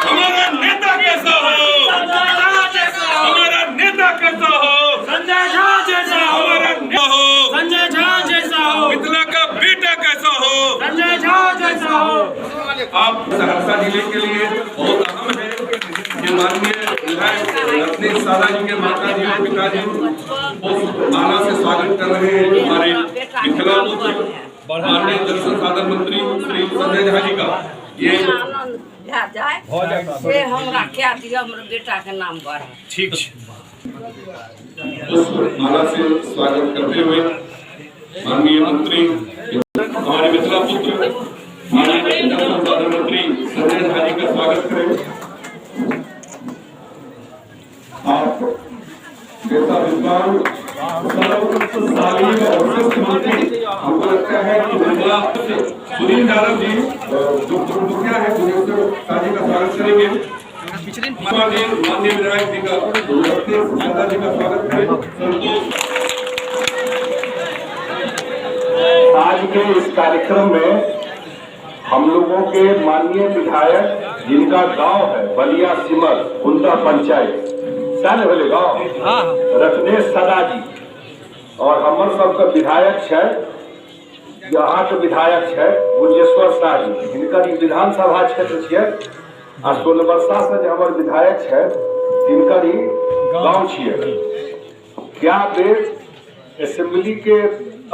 हमारा नेता कैसा हो, हमारा नेता कैसा हो, संजय झा जैसा हो, हमारा नेता हो, संजय झा जैसा हो, मिथिला का बेटा कैसा हो, संजय झा जैसा हो। आप सहरसा जिले के लिए बहुत अहम है कि माननीय विधायक रत्ने साला जी के माता जी और पिताजी बहुत माला से स्वागत कर रहे हैं हमारे मिथिला पुत्र माननीय जल संसाधन मंत्री श्री संजय झा जी का। ये से हमरा क्या दिया हमर बेटा के नाम पर ठीक उस माला से स्वागत करते हुए माननीय मंत्री हमारे मिथिला पुत्र माननीय जल संसाधन मंत्री संजय झा जी का स्वागत करें। आप जैसा विद्वान हमको लगता है कि सुनील यादव जी जो मुखिया है शादी का स्वागत करेंगे। माननीय विधायक जी का जी का स्वागत करें। आज के इस कार्यक्रम में हम लोगों के माननीय विधायक जिनका गांव है बलिया सिमर कुंदा पंचायत वाले गाँव रत्ने सदा जी और हमर सबका विधायक है यहाँ के विधायक है गुंजेश्वर शाह जी जिनका विधानसभा क्षेत्र है आ 16 वर्षा से जो हमारे विधायक है जिनका गाँव है। क्या बेर असेंबली के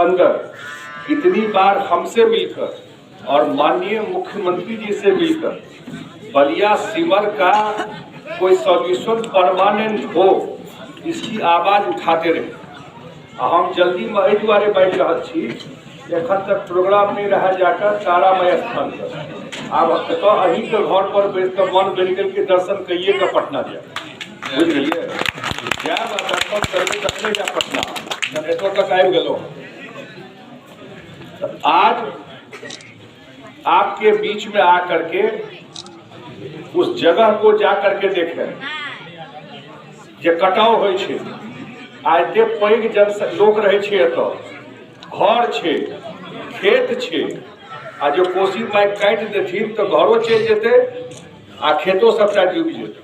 अंदर कितनी बार हमसे मिलकर और माननीय मुख्यमंत्री जी से मिलकर बलिया सिमर का कोई सॉल्यूशन परमानेंट हो इसकी आवाज उठाते रहे। हम जल्दी में एहि दुआरे बैठ रहा छी एखन तक प्रोग्राम नहीं रहा जाकर तारामय स्थान पर आब अही के घर पर बैठ कर मन बन गल के दर्शन कहिए का पटना जाए बुझ गए दर्शन करके तकने जा पटना जनरेटर तक आबि गेलो। आज आपके बीच में आकर के उस जगह को जा करके देखें जे कटाव हो आज ते पैघ जन लोग रहे छे एतऽ घर छे खेत छे आ जो कोसी पाइप काटि देथिन तो घरो चलि जेतै आ खेतो सबटा डूबि जेतै।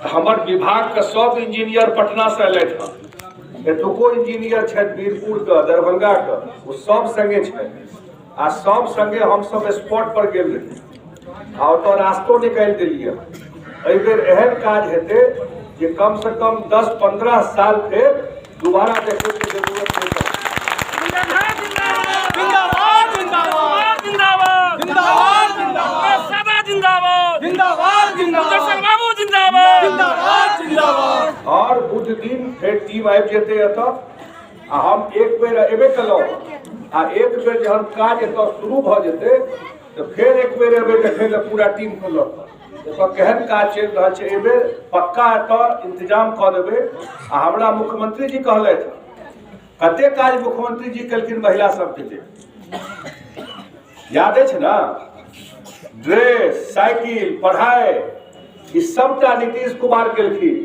हमर विभाग के सब इंजीनियर पटना से अयलथि हँ एतुको इंजीनियर छथि वीरपुर के दरभंगा के वो सब संगे छथि आ सब संगे हम सब स्पॉट पर गेल रही और तो रास्तो निकाल दिलिए। एहि बेर एहन काज हेतै जे कम से कम 10-15 साल फिर दोबारा देखे के जरूरत नहीं है। और बुध दिन फिर टीम आबि जेतै एतऽ आ हम एक बेर एबे कलहुँ आ एक बेर जहन काज एतऽ शुरू भऽ जेतै तो फिर एक बेर एबे देखे ले पूरा टीम को लऽ केहन काज चल रहा है ए बेर पक्का एतऽ इंतजाम कऽ देबै। आ हमरा मुख्यमंत्री जी कहलथि कते काज मुख्यमंत्री जी केलखिन महिला सबके लिए याद अछि ना ड्रेस साइकिल पढ़ाई ई सबटा नीतीश कुमार केलखिन।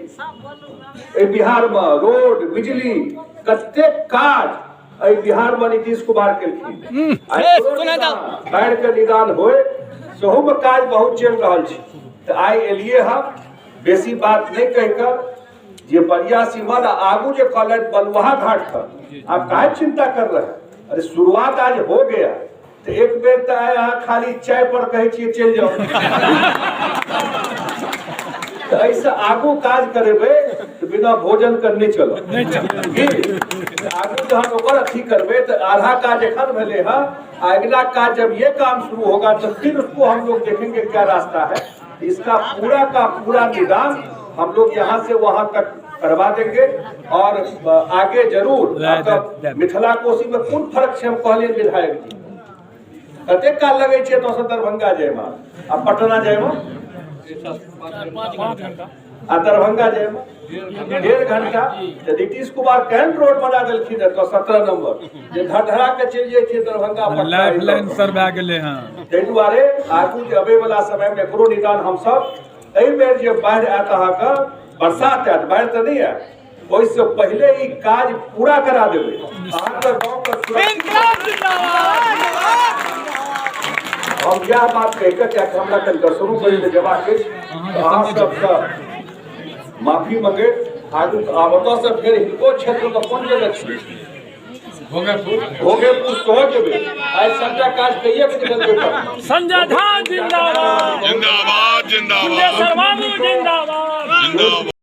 बिहार में रोड बिजली कते काज बिहार में नीतीश कुमार केलखिन। बाढ़ के निदान होए सेहो में काज बहुत चल रहा है। तो आई एलिए हम बेसी बात नहीं कहकर जे बलिया सिमर आगू जो कहलत बलुहा घाट पर आप काहे चिंता कर रहे हैं। अरे शुरुआत आज हो गया तो एक बेर तो यहाँ खाली चाय पर कहे छिए चल जाओ तो ऐसा आगू काज करेबे तो बिना भोजन करने चलो आगू जहाँ ओकर अथी करबे तो आधा काज एखन भेले है। अगला काज जब ये काम शुरू होगा तो फिर उसको हम लोग देखेंगे क्या रास्ता है। इसका पूरा का पूरा निदान हम लोग यहाँ से वहाँ तक करवा देंगे और आगे जरूर मिथिला कोशी में कोन फर्क से हम कहलिए विधायक जी कते काल लगे छे तो दरभंगा जाए में आ पटना जाए में आ दरभंगा जाए में 1.5 घंटा। नीतीश कुमार केहन रोड बना देलखिन तो 17 नंबर जे धड़धड़ा के चल जाए छे दरभंगा लाइफ लाइन सर भए गेले हां। ताहि दुआरे आगू जे अबे वाला समय में एकरो निदान हम सब एहि बेर जे बाढ़ आत अहाँ के बरसात आत बाढ़ तो नहीं है ओइसे पहले ही काज पूरा करा देबे। अहाँ के गांव के हम यह बात कहकर क्या हमरा कल दसरों बजे जमा के अहाँ सबका माफी मांगे आगू आबता से फिर हिनको क्षेत्र का कौन जगह छै भोगेपुर कह जेबे आज सबटा काज कहिए के निकलबे संजय झा जिंदाबाद जिंदाबाद जिंदाबाद सर्वानु जिंदाबाद जिंदाबाद।